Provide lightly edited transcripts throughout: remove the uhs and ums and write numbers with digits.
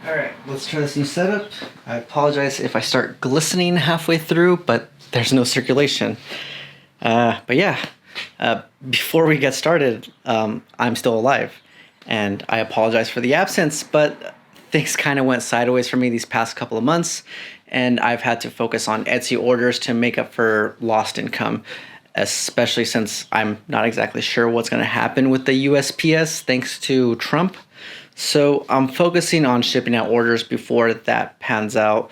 Alright, let's try this new setup. I apologize if I start glistening halfway through, but there's no circulation. But yeah, before we get started, I'm still alive. And I apologize for the absence, but things kind of went sideways for me these past couple of months. And I've had to focus on Etsy orders to make up for lost income, especially since I'm not exactly sure what's going to happen with the USPS thanks to Trump. So I'm focusing on shipping out orders before that pans out,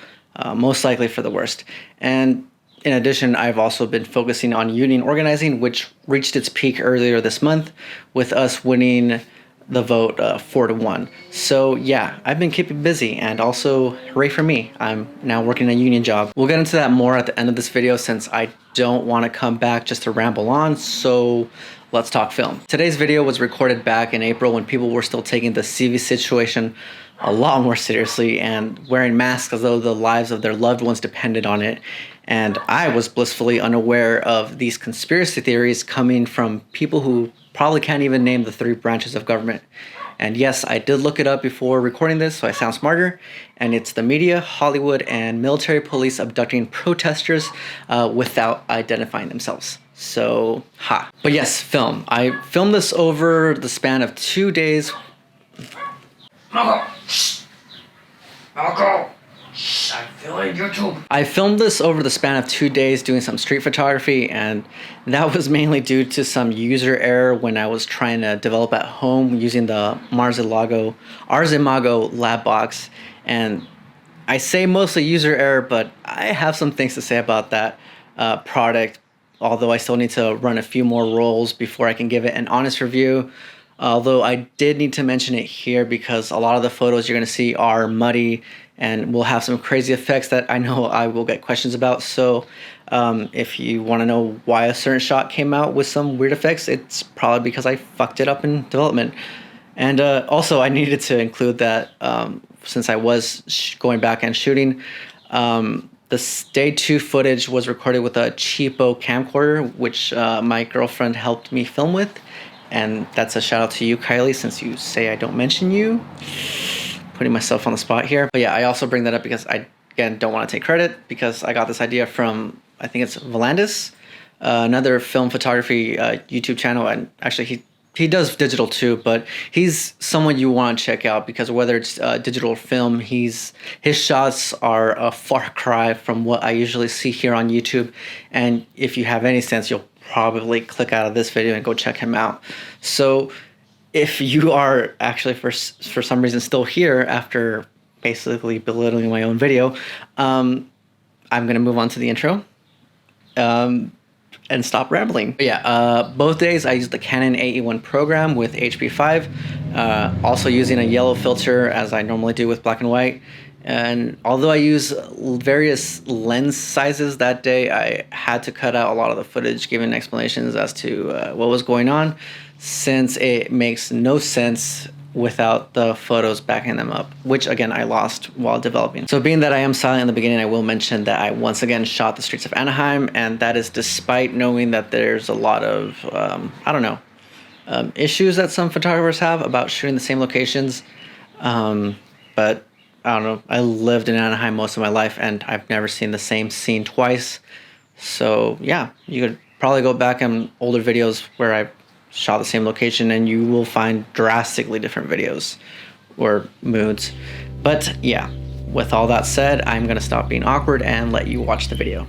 most likely for the worst. And in addition, I've also been focusing on union organizing, which reached its peak earlier this month with us winning the vote 4-1. So yeah, I've been keeping busy, and also hooray for me, I'm now working a union job. We'll get into that more at the end of this video since I don't want to come back just to ramble on, so let's talk film. Today's video was recorded back in April when people were still taking the CV situation a lot more seriously and wearing masks as though the lives of their loved ones depended on it. And I was blissfully unaware of these conspiracy theories coming from people who probably can't even name the 3 branches of government. And yes, I did look it up before recording this, so I sound smarter. And it's the media, Hollywood, and military police abducting protesters without identifying themselves. So, ha. But yes, film. I filmed this over the span of 2 days. Marco! Shh! Marco! Shh! I'm filming YouTube. I filmed this over the span of 2 days doing some street photography, and that was mainly due to some user error when I was trying to develop at home using the Ars Imago lab box. And I say mostly user error, but I have some things to say about that product, although I still need to run a few more rolls before I can give it an honest review. Although I did need to mention it here because a lot of the photos you're going to see are muddy and will have some crazy effects that I know I will get questions about. So if you want to know why a certain shot came out with some weird effects, it's probably because I fucked it up in development. And also I needed to include that since I was going back and shooting, the day 2 footage was recorded with a cheapo camcorder, which my girlfriend helped me film with. And that's a shout out to you, Kylie, since you say I don't mention you. Putting myself on the spot here. But yeah, I also bring that up because I, again, don't want to take credit because I got this idea from, I think it's Volandis, another film photography YouTube channel. And actually he does digital too, but he's someone you want to check out because whether it's digital or film, his shots are a far cry from what I usually see here on YouTube. And if you have any sense, you'll probably click out of this video and go check him out. So if you are actually for some reason still here after basically belittling my own video, I'm gonna move on to the intro and stop rambling. But yeah, both days I used the Canon A-1 program with HP5, also using a yellow filter as I normally do with black and white. And although I use various lens sizes that day, I had to cut out a lot of the footage giving explanations as to what was going on, since it makes no sense without the photos backing them up, which again I lost while developing. So being that I am silent in the beginning, I will mention that I once again shot the streets of Anaheim, and that is despite knowing that there's a lot of, issues that some photographers have about shooting the same locations. But I don't know, I lived in Anaheim most of my life and I've never seen the same scene twice. So yeah, you could probably go back in older videos where I shot the same location and you will find drastically different videos or moods. But yeah, with all that said, I'm gonna stop being awkward and let you watch the video.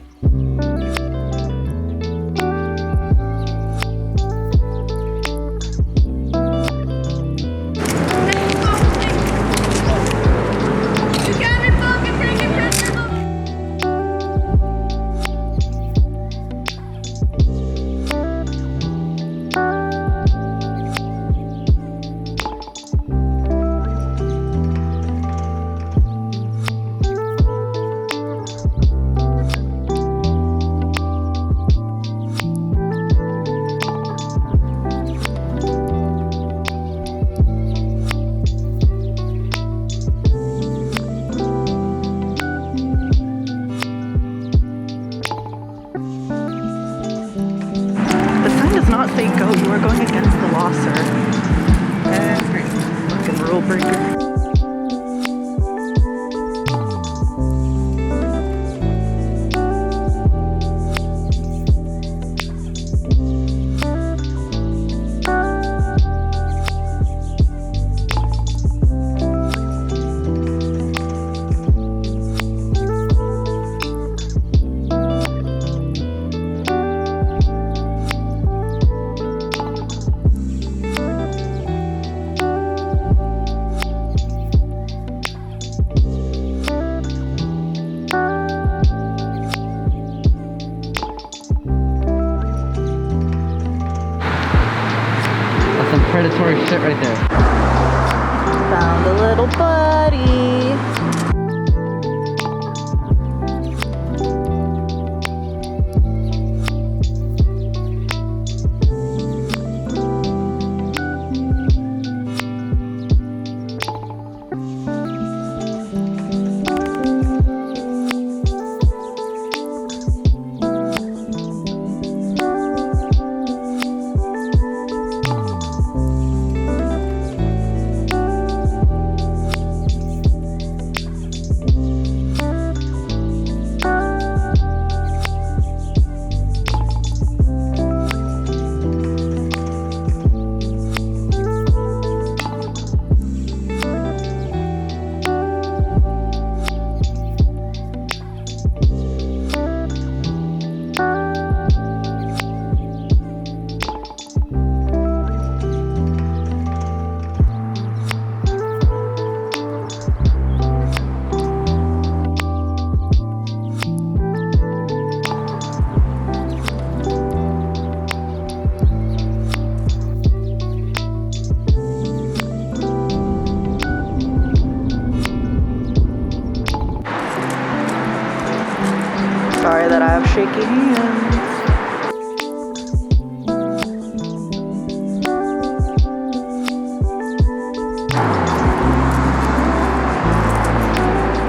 have shaky hands.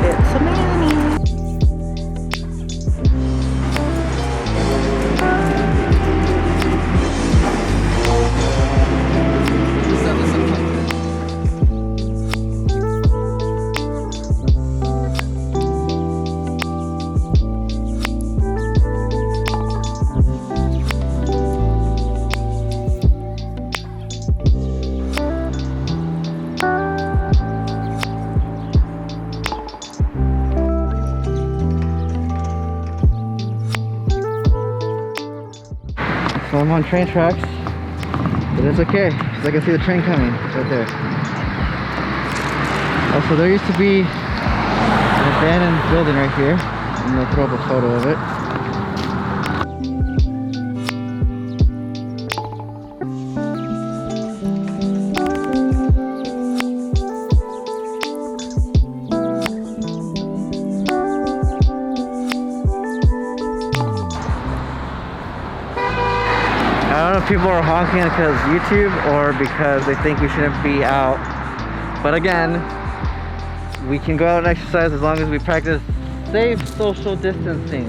It's a Manny. So I'm on train tracks, but it's okay because I can see the train coming right there. Also, there used to be an abandoned building right here. I'm gonna throw up a photo of it. I don't know if people are honking because YouTube or because they think we shouldn't be out. But again, we can go out and exercise as long as we practice safe social distancing.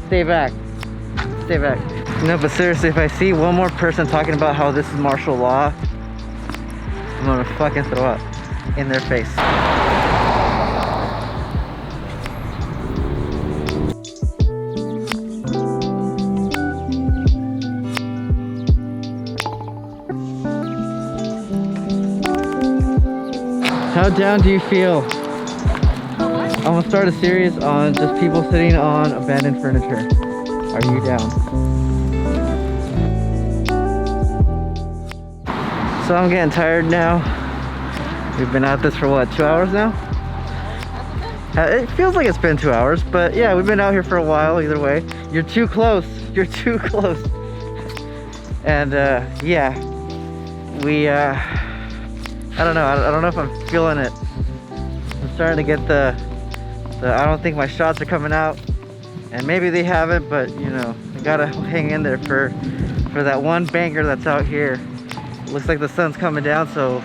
Stay back. Stay back. No, but seriously, if I see one more person talking about how this is martial law, I'm gonna fucking throw up in their face. How down do you feel? I'm gonna start a series on just people sitting on abandoned furniture. Are you down? So I'm getting tired now. We've been at this for what, 2 hours now? It feels like it's been 2 hours, but yeah, we've been out here for a while either way. You're too close. You're too close. And yeah, we I don't know. I don't know if I'm feeling it. I'm starting to get the I don't think my shots are coming out, and maybe they haven't, but you know, I gotta hang in there for that one banger that's out here. It looks like the sun's coming down, so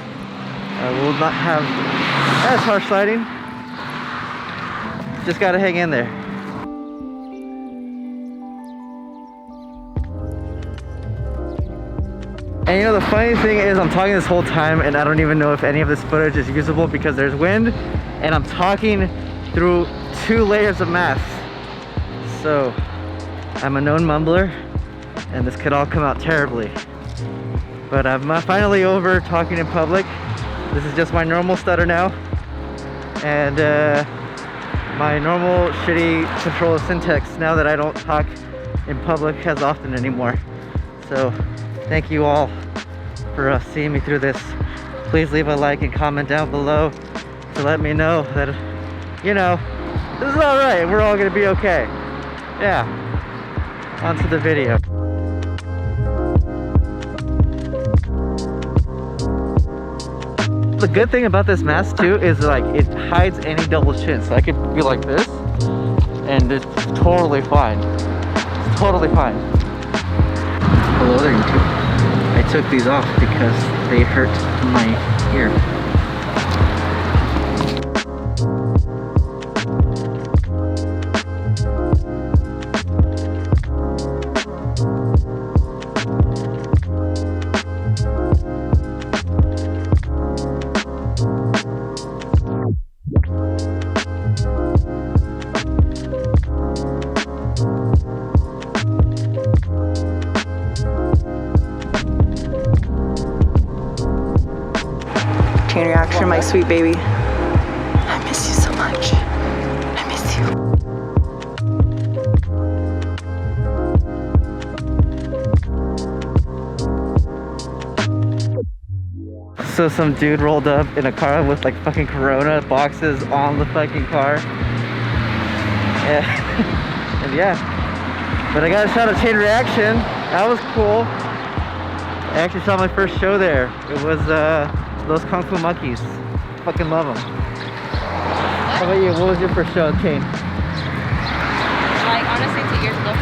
we'll not have as harsh lighting. Just gotta hang in there. And you know, the funny thing is I'm talking this whole time and I don't even know if any of this footage is usable because there's wind and I'm talking through 2 layers of masks. So I'm a known mumbler and this could all come out terribly. But I'm finally over talking in public. This is just my normal stutter now. And my normal shitty control of syntax now that I don't talk in public as often anymore. So thank you all for seeing me through this. Please leave a like and comment down below to let me know that, you know, this is all right. We're all gonna be okay. Yeah, on to the video. The good thing about this mask too is like it hides any double chin. So I could be like this and it's totally fine. It's totally fine. Hello there, YouTube. I took these off because they hurt my ear. Chain reaction, my sweet baby. I miss you so much. I miss you. So some dude rolled up in a car with like fucking Corona boxes on the fucking car. Yeah. And yeah. But I got a shot of Chain Reaction. That was cool. I actually saw my first show there. It was those Kung Fu Monkeys. Fucking love them. How about you? What was your first show at Chain? Like, want to say to years ago?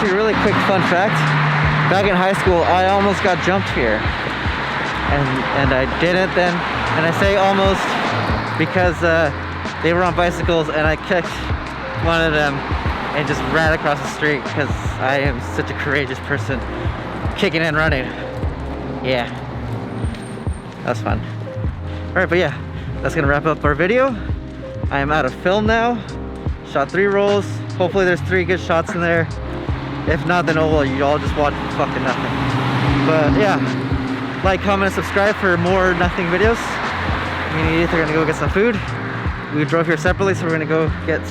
Really quick fun fact, back in high school I almost got jumped here, and I didn't then, and I say almost because they were on bicycles and I kicked one of them and just ran across the street because I am such a courageous person, kicking and running. Yeah, that was fun. Alright, but yeah, that's gonna wrap up our video. I am out of film now, shot 3 rolls, hopefully there's 3 good shots in there. If not, then oh well, you all just watch fucking nothing. But yeah, like, comment, and subscribe for more nothing videos. Me and Edith are gonna go get some food. We drove here separately, so we're gonna go get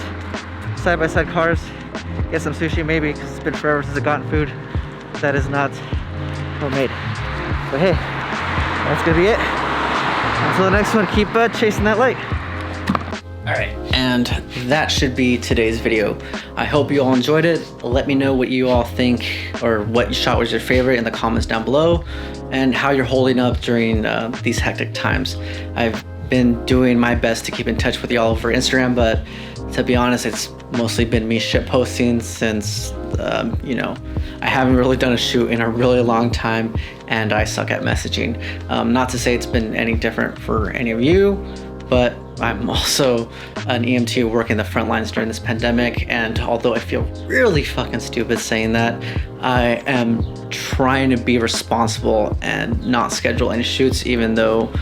side-by-side cars, get some sushi maybe, because it's been forever since I've gotten food that is not homemade. But hey, that's gonna be it. Until the next one, keep chasing that light. Alright, and that should be today's video. I hope you all enjoyed it. Let me know what you all think, or what shot was your favorite in the comments down below, and how you're holding up during these hectic times. I've been doing my best to keep in touch with y'all over Instagram, but to be honest, it's mostly been me shit posting since, you know, I haven't really done a shoot in a really long time, and I suck at messaging. Not to say it's been any different for any of you, but I'm also an EMT working the front lines during this pandemic, and although I feel really fucking stupid saying that, I am trying to be responsible and not schedule any shoots, even though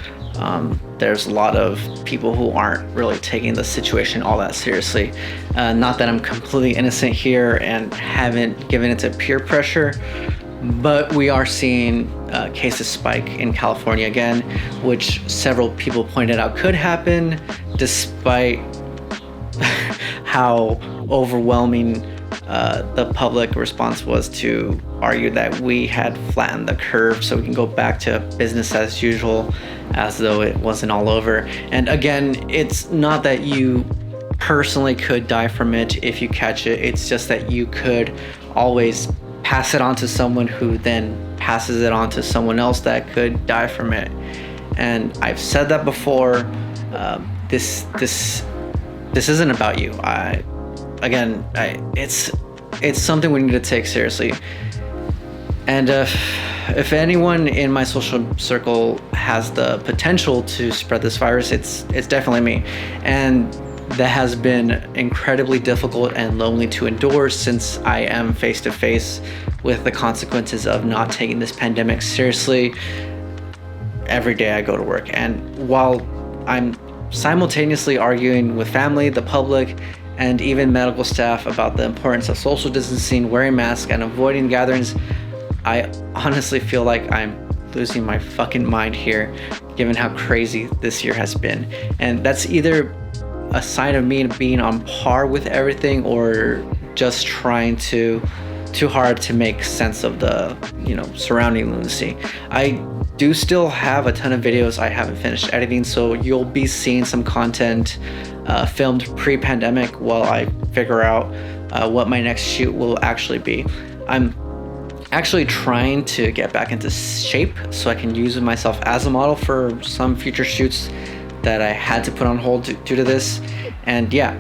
there's a lot of people who aren't really taking the situation all that seriously. Not that I'm completely innocent here and haven't given it to peer pressure, but we are seeing cases spike in California again, which several people pointed out could happen, despite how overwhelming the public response was to argue that we had flattened the curve so we can go back to business as usual, as though it wasn't all over. And again, it's not that you personally could die from it if you catch it, it's just that you could always pass it on to someone who then passes it on to someone else that could die from it. And I've said that before. This isn't about you. It's something we need to take seriously. And if anyone in my social circle has the potential to spread this virus, it's definitely me. And that has been incredibly difficult and lonely to endure, since I am face to face with the consequences of not taking this pandemic seriously every day I go to work. And while I'm simultaneously arguing with family, the public, and even medical staff about the importance of social distancing, wearing masks, and avoiding gatherings, I honestly feel like I'm losing my fucking mind here, given how crazy this year has been. And that's either a sign of me being on par with everything, or just trying too hard to make sense of the, you know, surrounding lunacy. I do still have a ton of videos I haven't finished editing, so you'll be seeing some content filmed pre-pandemic while I figure out what my next shoot will actually be. I'm actually trying to get back into shape so I can use myself as a model for some future shoots that I had to put on hold due to this. And yeah,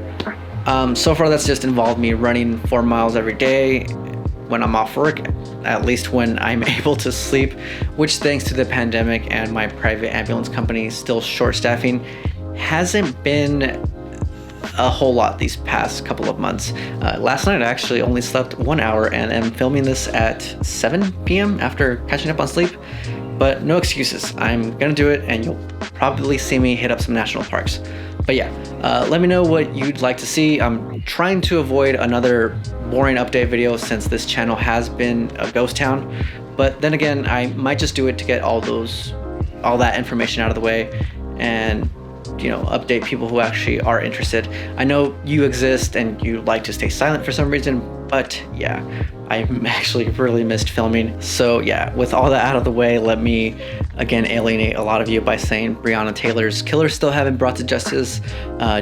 so far that's just involved me running 4 miles every day when I'm off work, at least when I'm able to sleep, which, thanks to the pandemic and my private ambulance company still short staffing, hasn't been a whole lot these past couple of months. Last night I actually only slept 1 hour and am filming this at 7 p.m. after catching up on sleep. But no excuses. I'm gonna do it, and you'll probably see me hit up some national parks. But yeah, let me know what you'd like to see. I'm trying to avoid another boring update video since this channel has been a ghost town. But then again, I might just do it to get all that information out of the way, and update people who actually are interested. I know you exist and you like to stay silent for some reason, but yeah, I actually really missed filming. So yeah, with all that out of the way, let me again alienate a lot of you by saying Breonna Taylor's killers still haven't brought to justice.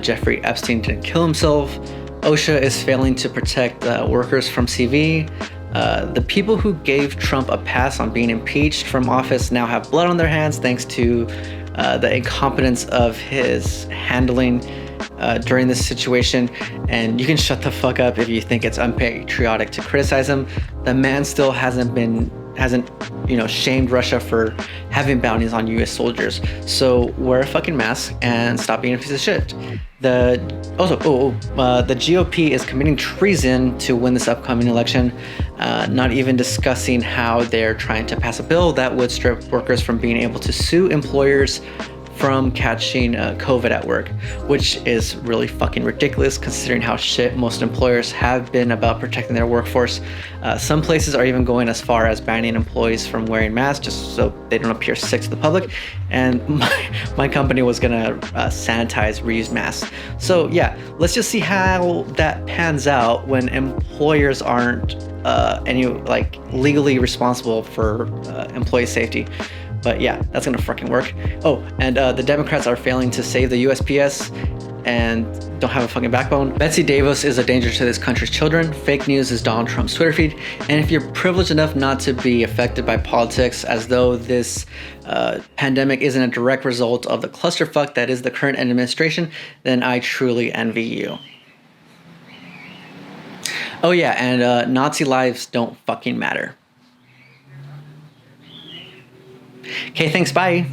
Jeffrey Epstein didn't kill himself. OSHA is failing to protect workers from CV. The people who gave Trump a pass on being impeached from office now have blood on their hands thanks to the incompetence of his handling during this situation. And you can shut the fuck up if you think it's unpatriotic to criticize him. The man still hasn't shamed Russia for having bounties on US soldiers. So wear a fucking mask and stop being a piece of shit. The GOP is committing treason to win this upcoming election, not even discussing how they're trying to pass a bill that would strip workers from being able to sue employers from catching COVID at work, which is really fucking ridiculous considering how shit most employers have been about protecting their workforce. Some places are even going as far as banning employees from wearing masks just so they don't appear sick to the public. And my company was gonna sanitize reused masks. So yeah, let's just see how that pans out when employers aren't legally responsible for employee safety. But yeah, that's gonna fucking work. Oh, and the Democrats are failing to save the USPS and don't have a fucking backbone. Betsy DeVos is a danger to this country's children. Fake news is Donald Trump's Twitter feed. And if you're privileged enough not to be affected by politics, as though this pandemic isn't a direct result of the clusterfuck that is the current administration, then I truly envy you. Oh yeah, and Nazi lives don't fucking matter. Okay, thanks, bye.